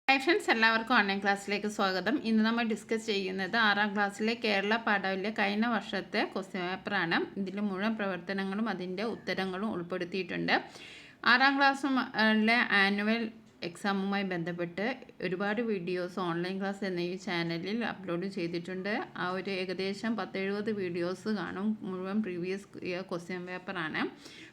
Hi friends, എല്ലാവർക്കും online ക്ലാസ്സിലേക്ക് സ്വാഗതം. ഇന്ന് നമ്മൾ ഡിസ്കസ് ചെയ്യുന്നത് 6ാം ക്ലാസ്സിലെ കേരള പാഠാവലിലെ കഴിഞ്ഞ വർഷത്തെ ക്വസ്റ്റ്യൻ പേപ്പറാണ്. ഇതിൽ മുഴുവൻ പ്രവർത്തനങ്ങളും അതിൻ്റെ ഉത്തരങ്ങളും ഉൾപ്പെടുത്തിയിട്ടുണ്ട്. 6ാം ക്ലാസ്സിലെ ആനുവൽ എക്സാമുമായി ബന്ധപ്പെട്ട് ഒരുപാട് വീഡിയോസ് ഓൺലൈൻ ക്ലാസ് എന്ന ഈ ചാനലിൽ അപ്ലോഡ് ചെയ്തിട്ടുണ്ട്. ആ ഒരു ഏകദേശം 10-70 വീഡിയോസ് കാണും. മുഴുവൻ പ്രീവിയസ് ഇയർ ക്വസ്റ്റ്യൻ പേപ്പറാണ്.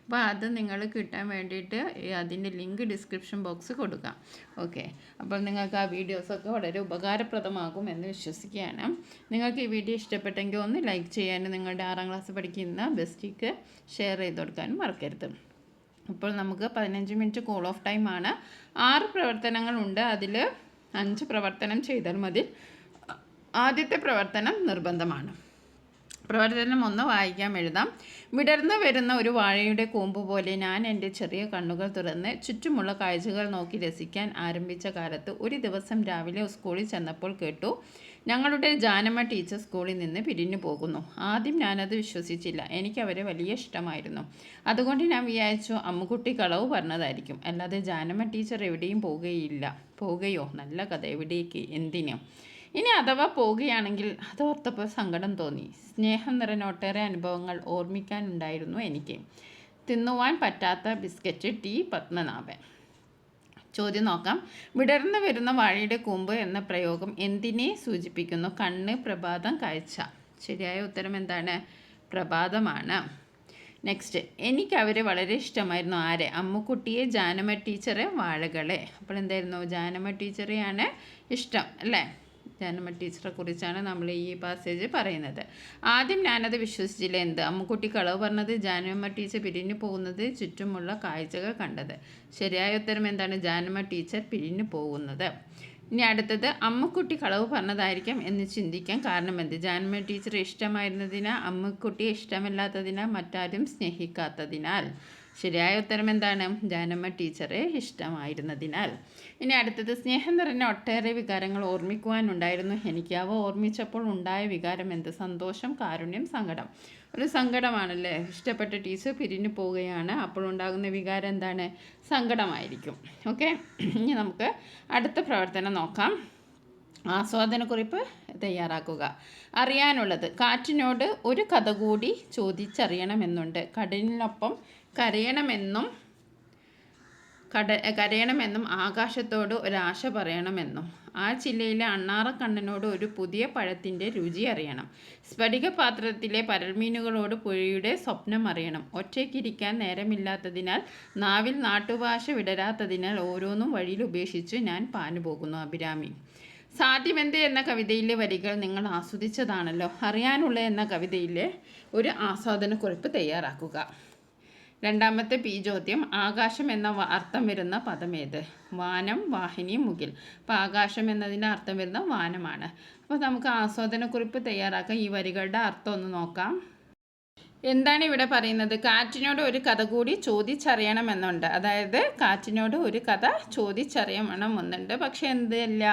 അപ്പോൾ അത് നിങ്ങൾ കിട്ടാൻ വേണ്ടിയിട്ട് അതിൻ്റെ ലിങ്ക് ഡിസ്ക്രിപ്ഷൻ ബോക്സ് കൊടുക്കാം. ഓക്കെ, അപ്പോൾ നിങ്ങൾക്ക് ആ വീഡിയോസൊക്കെ വളരെ ഉപകാരപ്രദമാകും എന്ന് വിശ്വസിക്കുകയാണ്. നിങ്ങൾക്ക് ഈ വീഡിയോ ഇഷ്ടപ്പെട്ടെങ്കിൽ ഒന്ന് ലൈക്ക് ചെയ്യാനും നിങ്ങളുടെ 6ാം ക്ലാസ് പഠിക്കുന്ന ബെസ്റ്റിക്ക് ഷെയർ ചെയ്ത് കൊടുക്കാനും മറക്കരുത്. ഇപ്പോൾ നമുക്ക് 15 മിനിറ്റ് കൂൾ ഓഫ് ടൈമാണ്. 6 പ്രവർത്തനങ്ങളുണ്ട്. അതിൽ 5 പ്രവർത്തനം ചെയ്താൽ മതി. ആദ്യത്തെ പ്രവർത്തനം നിർബന്ധമാണ്. പ്രവർത്തനം 1 വായിക്കാം, എഴുതാം. വിടർന്നു വരുന്ന ഒരു വാഴയുടെ കൂമ്പ് പോലെ ഞാൻ എൻ്റെ ചെറിയ കണ്ണുകൾ തുറന്ന് ചുറ്റുമുള്ള കാഴ്ചകൾ നോക്കി രസിക്കാൻ ആരംഭിച്ച കാലത്ത് ഒരു ദിവസം രാവിലെ സ്കൂളിൽ ചെന്നപ്പോൾ കേട്ടു, ഞങ്ങളുടെ ജാനമ്മ ടീച്ചർ സ്കൂളിൽ നിന്ന് പിരിഞ്ഞു പോകുന്നു. ആദ്യം ഞാനത് വിശ്വസിച്ചില്ല. എനിക്ക് അവരെ വലിയ ഇഷ്ടമായിരുന്നു. അതുകൊണ്ട് ഞാൻ വിചാരിച്ചു അമ്മുക്കുട്ടി കളവ് പറഞ്ഞതായിരിക്കും, അല്ലാതെ ജാനമ്മ ടീച്ചർ എവിടെയും പോകുകയോ? നല്ല കഥ, എവിടേക്ക്, എന്തിന്? ഇനി അഥവാ പോവുകയാണെങ്കിൽ അതോർത്തപ്പോൾ സങ്കടം തോന്നി. സ്നേഹം നിറഞ്ഞ ഒട്ടേറെ അനുഭവങ്ങൾ ഓർമ്മിക്കാനുണ്ടായിരുന്നു എനിക്ക്. തിന്നുവാൻ പറ്റാത്ത ബിസ്ക്കറ്റ്, ടി പത്മനാഭൻ. ചോദ്യം നോക്കാം. വിടർന്നു വരുന്ന വാഴയുടെ കൂമ്പ് എന്ന പ്രയോഗം എന്തിനെ സൂചിപ്പിക്കുന്നു? കണ്ണ്, പ്രഭാതം, കാഴ്ച. ശരിയായ ഉത്തരം എന്താണ്? പ്രഭാതമാണ്. നെക്സ്റ്റ്, എനിക്ക് അവരെ വളരെ ഇഷ്ടമായിരുന്നു. ആരെ? അമ്മുക്കുട്ടിയെ, ജാനമ്മ ടീച്ചറെ, വാഴകളെ. അപ്പോൾ എന്തായിരുന്നു? ജാനമ്മ ടീച്ചറെയാണ് ഇഷ്ടം, അല്ലേ? ജാനമ്മ ടീച്ചറെ കുറിച്ചാണ് നമ്മൾ ഈ പാസേജ് പറയുന്നത്. ആദ്യം ഞാനത് വിശ്വസിച്ചില്ല. എന്ത്? അമ്മുക്കുട്ടി കളവ് പറഞ്ഞത്, ജാനമ്മ ടീച്ചർ പിരിഞ്ഞു പോകുന്നത്, ചുറ്റുമുള്ള കാഴ്ചകൾ കണ്ടത്. ശരിയായ ഉത്തരം എന്താണ്? ജാനമ്മ ടീച്ചർ പിരിഞ്ഞു പോകുന്നത്. ഇനി അടുത്തത്, അമ്മുക്കുട്ടി കളവ് പറഞ്ഞതായിരിക്കാം എന്ന് ചിന്തിക്കാൻ കാരണം എന്ത്? ജാനമ്മ ടീച്ചർ ഇഷ്ടമായിരുന്നതിനാൽ, അമ്മുക്കുട്ടിയെ ഇഷ്ടമല്ലാത്തതിനാൽ, മറ്റാരും സ്നേഹിക്കാത്തതിനാൽ. ശരിയായ ഉത്തരം എന്താണ്? ജാനമ്മ ടീച്ചറെ ഇഷ്ടമായിരുന്നതിനാൽ. ഇനി അടുത്തത്, സ്നേഹം നിറഞ്ഞ ഒട്ടേറെ വികാരങ്ങൾ ഓർമ്മിക്കുവാനുണ്ടായിരുന്നു എനിക്ക്. അവ ഓർമ്മിച്ചപ്പോൾ ഉണ്ടായ വികാരം എന്ത്? സന്തോഷം, കാരുണ്യം, സങ്കടം. ഒരു സങ്കടമാണല്ലേ? ഇഷ്ടപ്പെട്ട ടീച്ചർ പിരിഞ്ഞു പോവുകയാണ്. അപ്പോൾ ഉണ്ടാകുന്ന വികാരം എന്താണ്? സങ്കടമായിരിക്കും. ഓക്കെ, ഇനി നമുക്ക് അടുത്ത പ്രവർത്തനം നോക്കാം. ആസ്വാദനക്കുറിപ്പ് തയ്യാറാക്കുക. അറിയാനുള്ളത്. കാറ്റിനോട് ഒരു കഥ കൂടി ചോദിച്ചറിയണമെന്നുണ്ട്. കടലിനൊപ്പം കരയണമെന്നും ആകാശത്തോട് ഒരാശ പറയണമെന്നും. ആ ചില്ലയിലെ അണ്ണാറക്കണ്ണനോട് ഒരു പുതിയ പഴത്തിൻ്റെ രുചി അറിയണം. സ്ഫടികപാത്രത്തിലെ പരൽമീനുകളോട് പുഴയുടെ സ്വപ്നം അറിയണം. ഒറ്റയ്ക്കിരിക്കാൻ നേരമില്ലാത്തതിനാൽ, നാവിൽ നാട്ടുഭാഷ വിടരാത്തതിനാൽ ഓരോന്നും വഴിയിൽ ഉപേക്ഷിച്ച് ഞാൻ പാനുപോകുന്നു. അഭിരാമി. സാധ്യമെന്ത് എന്ന കവിതയിലെ വരികൾ നിങ്ങൾ ആസ്വദിച്ചതാണല്ലോ. അറിയാനുള്ള എന്ന കവിതയിലെ ഒരു ആസ്വാദനക്കുറിപ്പ് തയ്യാറാക്കുക. രണ്ടാമത്തെ പി ചോദ്യം, ആകാശം എന്ന അർത്ഥം വരുന്ന പദമേത്? വാനം, വാഹിനി, മുകിൽ. അപ്പോൾ ആകാശം എന്നതിൻ്റെ അർത്ഥം വരുന്ന വാനമാണ്. അപ്പോൾ നമുക്ക് ആസ്വാദനക്കുറിപ്പ് തയ്യാറാക്കാം. ഈ വരികളുടെ അർത്ഥം ഒന്ന് നോക്കാം. എന്താണ് ഇവിടെ പറയുന്നത്? കാറ്റിനോട് ഒരു കഥ കൂടി ചോദിച്ചറിയണമെന്നുണ്ട്. അതായത് കാറ്റിനോട് ഒരു കഥ ചോദിച്ചറിയണമെന്നുണ്ട്. പക്ഷെ എന്തില്ല?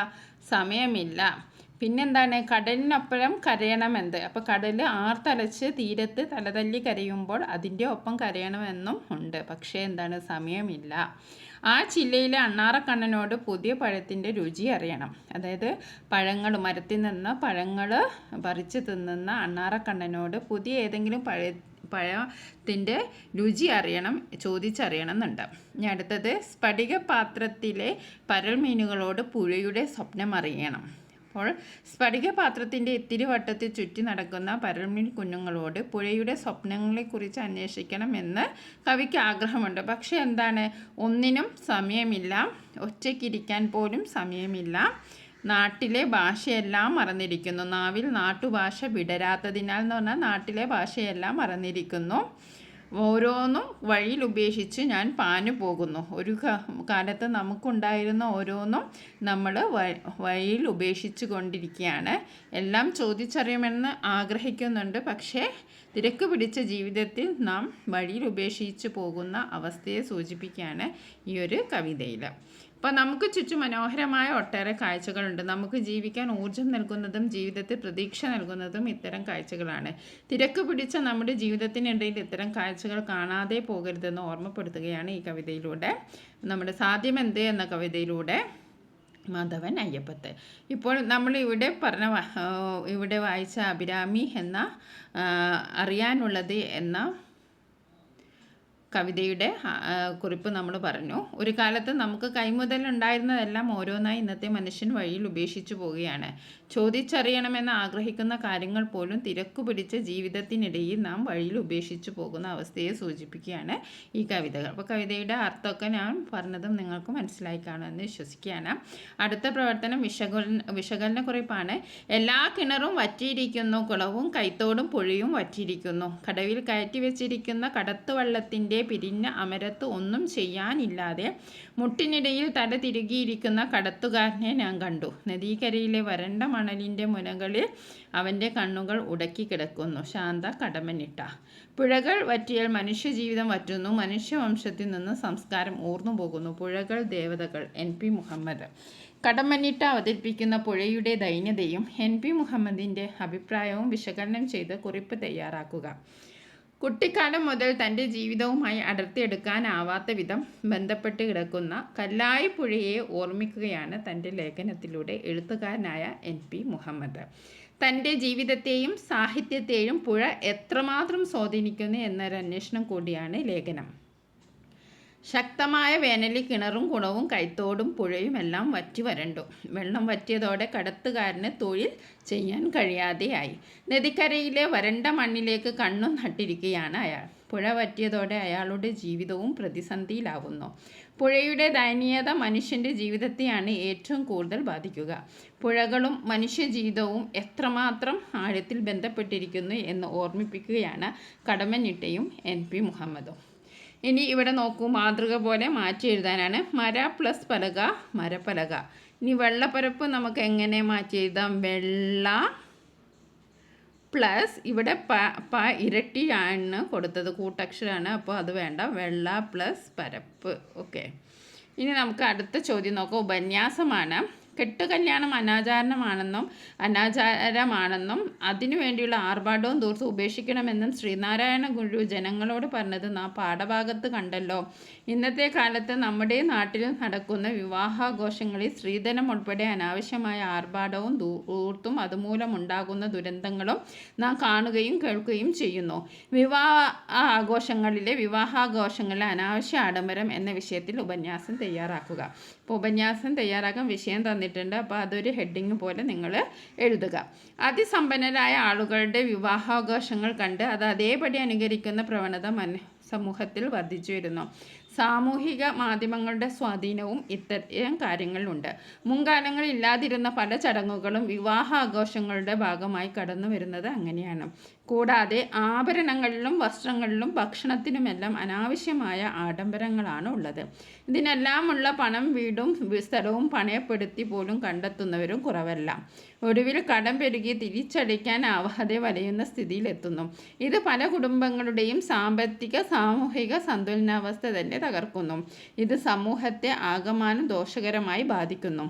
സമയമില്ല. പിന്നെന്താണ്? കടലിനൊപ്പം കരയണമെന്ത്? അപ്പോൾ കടൽ ആർത്തലച്ച് തീരത്ത് തലതല്ലി കരയുമ്പോൾ അതിൻ്റെ ഒപ്പം കരയണമെന്നും ഉണ്ട്. പക്ഷേ എന്താണ്? സമയമില്ല. ആ ചില്ലയിലെ അണ്ണാറക്കണ്ണനോട് പുതിയ പഴത്തിൻ്റെ രുചി അറിയണം. അതായത് മരത്തിൽ നിന്ന് പഴങ്ങൾ പറിച്ച് തിന്നുന്ന അണ്ണാറക്കണ്ണനോട് പുതിയ ഏതെങ്കിലും പഴത്തിൻ്റെ രുചി ചോദിച്ചറിയണം എന്നുണ്ട്. ഇനി അടുത്തത്, സ്ഫടികപാത്രത്തിലെ പരൽമീനുകളോട് പുഴയുടെ സ്വപ്നം അറിയണം. അപ്പോൾ സ്ഫടികപാത്രത്തിൻ്റെ ഇത്തിരി വട്ടത്തിൽ ചുറ്റി നടക്കുന്ന പരൽമീൻ കുഞ്ഞുങ്ങളോട് പുഴയുടെ സ്വപ്നങ്ങളെക്കുറിച്ച് അന്വേഷിക്കണമെന്ന് കവിക്ക് ആഗ്രഹമുണ്ട്. പക്ഷേ എന്താണ്? ഒന്നിനും സമയമില്ല. ഒറ്റയ്ക്കിരിക്കാൻ പോലും സമയമില്ല. നാട്ടിലെ ഭാഷയെല്ലാം മറന്നിരിക്കുന്നു. നാവിൽ നാട്ടുഭാഷ വിടരാത്തതിനാൽ എന്ന് പറഞ്ഞാൽ നാട്ടിലെ ഭാഷയെല്ലാം മറന്നിരിക്കുന്നു. ഓരോന്നും വഴിയിൽ ഉപേക്ഷിച്ച് ഞാൻ പാഞ്ഞു പോകുന്നു. ഒരു കാലത്ത് നമുക്കുണ്ടായിരുന്ന ഓരോന്നും നമ്മൾ വഴിയിൽ ഉപേക്ഷിച്ചു കൊണ്ടിരിക്കുകയാണ്. എല്ലാം ചോദിച്ചറിയുമെന്ന് ആഗ്രഹിക്കുന്നുണ്ട്. പക്ഷേ തിരക്ക് പിടിച്ച ജീവിതത്തിൽ നാം വഴിയിൽ ഉപേക്ഷിച്ച് പോകുന്ന അവസ്ഥയെ സൂചിപ്പിക്കുകയാണ് ഈ ഒരു കവിതയിൽ. അപ്പോൾ നമുക്ക് ചുറ്റും മനോഹരമായ ഒട്ടേറെ കാഴ്ചകളുണ്ട്. നമുക്ക് ജീവിക്കാൻ ഊർജ്ജം നൽകുന്നതും ജീവിതത്തിൽ പ്രതീക്ഷ നൽകുന്നതും ഇത്തരം കാഴ്ചകളാണ്. തിരക്ക് പിടിച്ച നമ്മുടെ ജീവിതത്തിനിടയിൽ ഇത്തരം കാഴ്ചകൾ കാണാതെ പോകരുതെന്ന് ഓർമ്മപ്പെടുത്തുകയാണ് ഈ കവിതയിലൂടെ നമ്മുടെ സാധ്യമെന്ത് എന്ന കവിതയിലൂടെ മാധവൻ അയ്യപ്പത്ത്. ഇപ്പോൾ നമ്മൾ ഇവിടെ വായിച്ച അഭിരാമി എന്ന അറിയാനുള്ളത് എന്ന കവിതയുടെ കുറിപ്പ് നമ്മൾ പറഞ്ഞു. ഒരു കാലത്ത് നമുക്ക് കൈമുതലുണ്ടായിരുന്നതെല്ലാം ഓരോന്നായി ഇന്നത്തെ മനുഷ്യൻ വഴിയിൽ ഉപേക്ഷിച്ചു പോവുകയാണ്. ചോദിച്ചറിയണമെന്ന് ആഗ്രഹിക്കുന്ന കാര്യങ്ങൾ പോലും തിരക്കു പിടിച്ച ജീവിതത്തിനിടയിൽ നാം വഴിയിൽ ഉപേക്ഷിച്ചു പോകുന്ന അവസ്ഥയെ സൂചിപ്പിക്കുകയാണ് ഈ കവിതകൾ. അപ്പോൾ കവിതയുടെ അർത്ഥമൊക്കെ ഞാൻ പറഞ്ഞതും നിങ്ങൾക്ക് മനസ്സിലായി കാണുമെന്ന് വിശ്വസിക്കുകയാണ്. അടുത്ത പ്രവർത്തനം വിശകലന കുറിപ്പാണ്. എല്ലാ കിണറും വറ്റിയിരിക്കുന്നു, കുളവും കൈത്തോടും പുഴയും വറ്റിയിരിക്കുന്നു. കടവിൽ കയറ്റി വെച്ചിരിക്കുന്ന കടത്തുവള്ളത്തിൻ്റെ പിരിഞ്ഞ അമരത്ത് ഒന്നും ചെയ്യാനില്ലാതെ മുട്ടിനിടയിൽ തല തിരുകിയിരിക്കുന്ന കടത്തുകാരനെ ഞാൻ കണ്ടു. നദീക്കരയിലെ വരണ്ട മണലിൻ്റെ മുനകളിൽ അവൻ്റെ കണ്ണുകൾ ഉടക്കി കിടക്കുന്നു. ശാന്ത കടമനിട്ട. പുഴകൾ വറ്റിയാൽ മനുഷ്യജീവിതം വറ്റുന്നു, മനുഷ്യവംശത്തിൽ നിന്ന് സംസ്കാരം ഊർന്നു പോകുന്നു. പുഴകൾ ദേവതകൾ. NP മുഹമ്മദ്. കടമനിട്ട അവതരിപ്പിക്കുന്ന പുഴയുടെ ദൈന്യതയും NP മുഹമ്മദിൻ്റെ അഭിപ്രായവും വിശകലനം ചെയ്ത് കുറിപ്പ് തയ്യാറാക്കുക. കുട്ടിക്കാലം മുതൽ തൻ്റെ ജീവിതവുമായി അടർത്തിയെടുക്കാനാവാത്ത വിധം ബന്ധപ്പെട്ട് കിടക്കുന്ന കല്ലായി പുഴയെ ഓർമ്മിക്കുകയാണ് തൻ്റെ ലേഖനത്തിലൂടെ എഴുത്തുകാരനായ NP മുഹമ്മദ്. തൻ്റെ ജീവിതത്തെയും സാഹിത്യത്തെയും പുഴ എത്രമാത്രം സ്വാധീനിക്കുന്നു എന്നൊരന്വേഷണം കൂടിയാണ് ലേഖനം. ശക്തമായ വേനലിൽ കിണറും കുളവും കൈത്തോടും പുഴയും എല്ലാം വറ്റി വരണ്ടു. വെള്ളം വറ്റിയതോടെ കടത്തുകാരന് തൊഴിൽ ചെയ്യാൻ കഴിയാതെയായി. നദിക്കരയിലെ വരണ്ട മണ്ണിലേക്ക് കണ്ണും നട്ടിരിക്കുകയാണ് അയാൾ. പുഴ വറ്റിയതോടെ അയാളുടെ ജീവിതവും പ്രതിസന്ധിയിലാവുന്നു. പുഴയുടെ ദയനീയത മനുഷ്യൻ്റെ ജീവിതത്തെയാണ് ഏറ്റവും കൂടുതൽ ബാധിക്കുക. പുഴകളും മനുഷ്യജീവിതവും എത്രമാത്രം ആഴത്തിൽ ബന്ധപ്പെട്ടിരിക്കുന്നു എന്ന് ഓർമ്മിപ്പിക്കുകയാണ് കടമനിട്ടയും NP മുഹമ്മദും. ഇനി ഇവിടെ നോക്കൂ, മാതൃക പോലെ മാറ്റി എഴുതാനാണ്. മര പ്ലസ് പലക, മരപ്പലക. ഇനി വെള്ളപ്പരപ്പ് നമുക്ക് എങ്ങനെ മാറ്റി എഴുതാം? വെള്ള പ്ലസ് ഇവിടെ ഇരട്ടിയാണ് കൊടുത്തത്, കൂട്ടക്ഷരമാണ്, അപ്പോൾ അത് വേണ്ട. വെള്ള പ്ലസ് പരപ്പ്. ഓക്കെ. ഇനി നമുക്ക് അടുത്ത ചോദ്യം നോക്കാം. ഉപന്യാസമാണ്. കെട്ടുകല്യാണം അനാചാരമാണെന്നും അതിനുവേണ്ടിയുള്ള ആർഭാടവും ദൂർത്തും ഉപേക്ഷിക്കണമെന്നും ശ്രീനാരായണ ഗുരു ജനങ്ങളോട് പറഞ്ഞത് നാം പാഠഭാഗത്ത് കണ്ടല്ലോ. ഇന്നത്തെ കാലത്ത് നമ്മുടെ നാട്ടിൽ നടക്കുന്ന വിവാഹാഘോഷങ്ങളിൽ സ്ത്രീധനം ഉൾപ്പെടെ അനാവശ്യമായ ആർഭാടവും ദൂർത്തും അതുമൂലമുണ്ടാകുന്ന ദുരന്തങ്ങളും നാം കാണുകയും കേൾക്കുകയും ചെയ്യുന്നു. വിവാഹാഘോഷങ്ങളിലെ അനാവശ്യ ആഡംബരം എന്ന വിഷയത്തിൽ ഉപന്യാസം തയ്യാറാക്കുക. അപ്പോൾ ഉപന്യാസം തയ്യാറാക്കാൻ വിഷയം തന്നിട്ടുണ്ട്. അപ്പോൾ അതൊരു ഹെഡിങ് പോലെ നിങ്ങൾ എഴുതുക. അതിസമ്പന്നരായ ആളുകളുടെ വിവാഹാഘോഷങ്ങൾ കണ്ട് അത് അതേപടി അനുകരിക്കുന്ന പ്രവണത സമൂഹത്തിൽ വർദ്ധിച്ചു വരുന്നു. സാമൂഹിക മാധ്യമങ്ങളുടെ സ്വാധീനവും ഇത്തരം കാര്യങ്ങളിലുണ്ട്. മുൻകാലങ്ങളിൽ ഇല്ലാതിരുന്ന പല ചടങ്ങുകളും വിവാഹാഘോഷങ്ങളുടെ ഭാഗമായി കടന്നു വരുന്നത് അങ്ങനെയാണ്. കൂടാതെ ആഭരണങ്ങളിലും വസ്ത്രങ്ങളിലും ഭക്ഷണത്തിനുമെല്ലാം അനാവശ്യമായ ആഡംബരങ്ങളാണ് ഉള്ളത്. ഇതിനെല്ലാമുള്ള പണം വീടും സ്ഥലവും പണയപ്പെടുത്തി പോലും കണ്ടെത്തുന്നവരും കുറവല്ല. ഒടുവിൽ കടം പെരുകി തിരിച്ചടയ്ക്കാനാവാതെ വലയുന്ന സ്ഥിതിയിലെത്തുന്നു. ഇത് പല കുടുംബങ്ങളുടെയും സാമൂഹിക സന്തുലനാവസ്ഥ തന്നെ തകർക്കുന്നു. ഇത് സമൂഹത്തെ ആകമാനം ദോഷകരമായി ബാധിക്കുന്നു.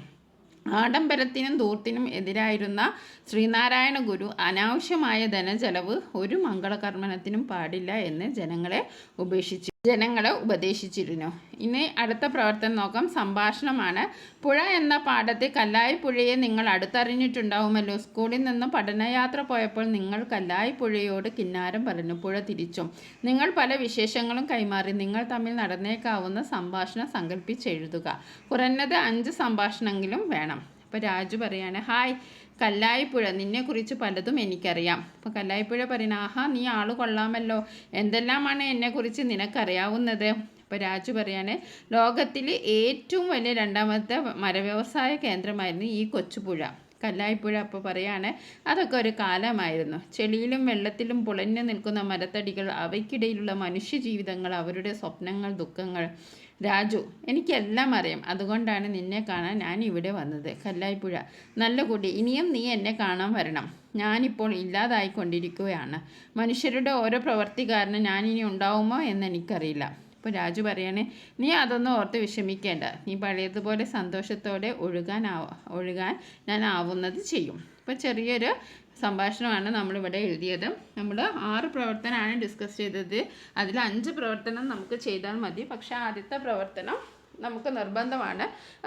ആഡംബരത്തിനും ധൂർത്തിനും എതിരായിരുന്ന ശ്രീനാരായണ ഗുരു അനാവശ്യമായ ധനചെലവ് ഒരു മംഗളകർമ്മത്തിനും പാടില്ല എന്ന് ജനങ്ങളെ ഉപദേശിച്ചിരുന്നു. ഇനി അടുത്ത പ്രവർത്തനം നോക്കാം. സംഭാഷണമാണ്. പുഴ എന്ന പാഠത്തെ കല്ലായി പുഴയെ നിങ്ങൾ അടുത്തറിഞ്ഞിട്ടുണ്ടാവുമല്ലോ. സ്കൂളിൽ നിന്ന് പഠനയാത്ര പോയപ്പോൾ നിങ്ങൾ കല്ലായി പുഴയോട് കിന്നാരം പറഞ്ഞു. പുഴ തിരിച്ചും. നിങ്ങൾ പല വിശേഷങ്ങളും കൈമാറി. നിങ്ങൾ തമ്മിൽ നടന്നേക്കാവുന്ന സംഭാഷണം സങ്കല്പിച്ചെഴുതുക. കുറഞ്ഞത് 5 സംഭാഷണമെങ്കിലും വേണം. അപ്പോൾ രാജു പറയാണ്, ഹായ് കല്ലായിപ്പുഴ, നിന്നെക്കുറിച്ച് പലതും എനിക്കറിയാം. അപ്പോൾ കല്ലായിപ്പുഴ പറയുന്ന, ആഹാ നീ ആള് കൊള്ളാമല്ലോ, എന്തെല്ലാമാണ് എന്നെക്കുറിച്ച് നിനക്കറിയാവുന്നത്? അപ്പോൾ രാജു പറയാണ്, ലോകത്തിൽ ഏറ്റവും വലിയ 2ാമത്തെ മരവ്യവസായ കേന്ദ്രമായിരുന്നു ഈ കൊച്ചുപുഴ. കല്ലായിപ്പുഴ അപ്പോൾ പറയാണ്, അതൊക്കെ ഒരു കാലമായിരുന്നു. ചെളിയിലും വെള്ളത്തിലും പുളഞ്ഞു നിൽക്കുന്ന മരത്തടികൾ, അവയ്ക്കിടയിലുള്ള മനുഷ്യജീവിതങ്ങൾ, അവരുടെ സ്വപ്നങ്ങൾ, ദുഃഖങ്ങൾ. രാജു, എനിക്കെല്ലാം അറിയാം, അതുകൊണ്ടാണ് നിന്നെ കാണാൻ ഞാൻ ഇവിടെ വന്നത്. കല്ലായിപ്പുഴ, നല്ല കുട്ടി, ഇനിയും നീ എന്നെ കാണാൻ വരണം. ഞാനിപ്പോൾ ഇല്ലാതായിക്കൊണ്ടിരിക്കുകയാണ്. മനുഷ്യരുടെ ഓരോ പ്രവൃത്തി കാരണം ഞാനിനി ഉണ്ടാവുമോ എന്നെനിക്കറിയില്ല. അപ്പോൾ രാജു പറയാണ്, നീ അതൊന്നും ഓർത്ത് വിഷമിക്കേണ്ട. നീ പഴയതുപോലെ സന്തോഷത്തോടെ ഒഴുകാൻ ഞാൻ ആവുന്നത് ചെയ്യും. അപ്പോൾ ചെറിയൊരു സംഭാഷണമാണ് നമ്മളിവിടെ എഴുതിയത്. നമ്മൾ 6 പ്രവർത്തനമാണ് ഡിസ്കസ് ചെയ്തത്. അതിൽ 5 പ്രവർത്തനം നമുക്ക് ചെയ്താൽ മതി. പക്ഷേ ആദ്യത്തെ പ്രവർത്തനം നമുക്ക് നിർബന്ധമാണ്,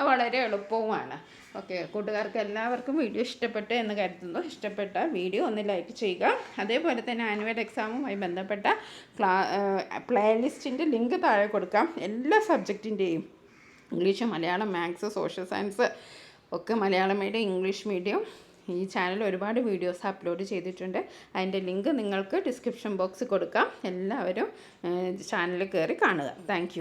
വളരെ എളുപ്പവുമാണ്. ഓക്കെ, കൂട്ടുകാർക്ക് എല്ലാവർക്കും വീഡിയോ ഇഷ്ടപ്പെട്ടു എന്ന് കരുതുന്നു. ഇഷ്ടപ്പെട്ട വീഡിയോ ഒന്ന് ലൈക്ക് ചെയ്യുക. അതേപോലെ തന്നെ ആനുവൽ എക്സാമുമായി ബന്ധപ്പെട്ട പ്ലേലിസ്റ്റിൻ്റെ ലിങ്ക് താഴെ കൊടുക്കാം. എല്ലാ സബ്ജക്റ്റിൻ്റെയും English, Malayalam, maths, social science ഒക്കെ മലയാളം മീഡിയം, ഇംഗ്ലീഷ് മീഡിയം ഈ ചാനൽ ഒരുപാട് വീഡിയോസ് അപ്ലോഡ് ചെയ്തിട്ടുണ്ട്. അതിൻ്റെ ലിങ്ക് നിങ്ങൾക്ക് ഡിസ്ക്രിപ്ഷൻ ബോക്സിൽ കൊടുക്കാം. എല്ലാവരും ചാനലിൽ കയറി കാണുക. താങ്ക്